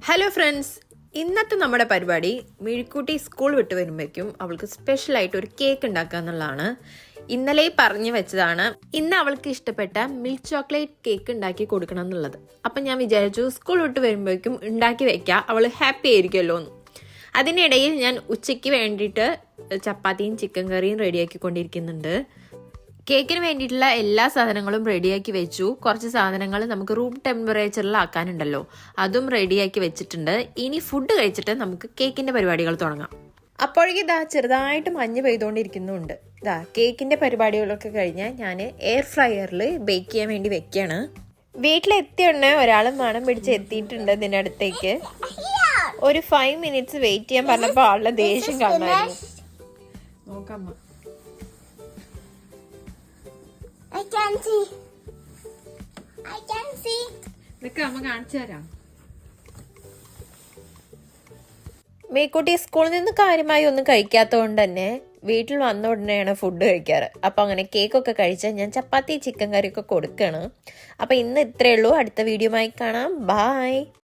Hello friends, ഇന്നത്തെ നമ്മുടെ പരിപാടി മിഴിക്കുട്ടി സ്കൂൾ വിട്ട് വരുമ്പോഴേക്കും അവൾക്ക് സ്പെഷ്യലായിട്ട് ഒരു കേക്ക് ഉണ്ടാക്കുക എന്നുള്ളതാണ്. ഇന്നലെ പറഞ്ഞു വെച്ചതാണ് ഇന്ന് അവൾക്ക് ഇഷ്ടപ്പെട്ട മിൽക്ക് ചോക്ലേറ്റ് കേക്ക് ഉണ്ടാക്കി കൊടുക്കണം എന്നുള്ളത്. അപ്പം ഞാൻ വിചാരിച്ചു സ്കൂൾ വിട്ട് വരുമ്പോഴേക്കും ഉണ്ടാക്കി വെക്കാം, അവൾ ഹാപ്പി ആയിരിക്കുമല്ലോ എന്ന്. അതിനിടയിൽ ഞാൻ ഉച്ചയ്ക്ക് വേണ്ടിയിട്ട് ചപ്പാത്തിയും ചിക്കൻ കറിയും റെഡിയാക്കിക്കൊണ്ടിരിക്കുന്നുണ്ട്. കേക്കിന് വേണ്ടിയിട്ടുള്ള എല്ലാ സാധനങ്ങളും റെഡിയാക്കി വെച്ചു. കുറച്ച് സാധനങ്ങൾ നമുക്ക് റൂം ടെമ്പറേച്ചറിൽ ആക്കാനുണ്ടല്ലോ, അതും റെഡിയാക്കി വെച്ചിട്ടുണ്ട്. ഇനി ഫുഡ് കഴിച്ചിട്ട് നമുക്ക് കേക്കിന്റെ പരിപാടികൾ തുടങ്ങാം. അപ്പോഴേക്കും ഇതാ ചെറുതായിട്ട് മഞ്ഞ് പെയ്തുകൊണ്ടിരിക്കുന്നുണ്ട്. ഇതാ കേക്കിന്റെ പരിപാടികളൊക്കെ കഴിഞ്ഞ് ഞാൻ എയർ ഫ്രയറിൽ ബേക്ക് ചെയ്യാൻ വേണ്ടി വെക്കുകയാണ്. വീട്ടിലെത്തിയ ഉടനെ ഒരാൾ മണം പിടിച്ച് എത്തിയിട്ടുണ്ട് ഇതിൻ്റെ അടുത്തേക്ക്. ഒരു 5 മിനിറ്റ്സ് വെയിറ്റ് ചെയ്യാൻ പറഞ്ഞപ്പോൾ ആളുടെ ദേഷ്യം കാണായിരുന്നു. നോക്കാം, ഇതൊക്കെ അമ്മ കാണിച്ചു തരാം. മേക്കുട്ടി സ്കൂളിൽ നിന്ന് കാര്യമായി ഒന്നും കഴിക്കാത്തതുകൊണ്ട് തന്നെ വീട്ടിൽ വന്ന ഉടനെയാണ് ഫുഡ് കഴിക്കാറ്. അപ്പോൾ അങ്ങനെ കേക്കൊക്കെ കഴിച്ചാൽ ഞാൻ ചപ്പാത്തി ചിക്കൻ കറിയൊക്കെ കൊടുക്കുകയാണ്. അപ്പോൾ ഇന്ന് ഇത്രയേ ഉള്ളൂ. അടുത്ത വീഡിയോയുമായി കാണാം. ബായ്.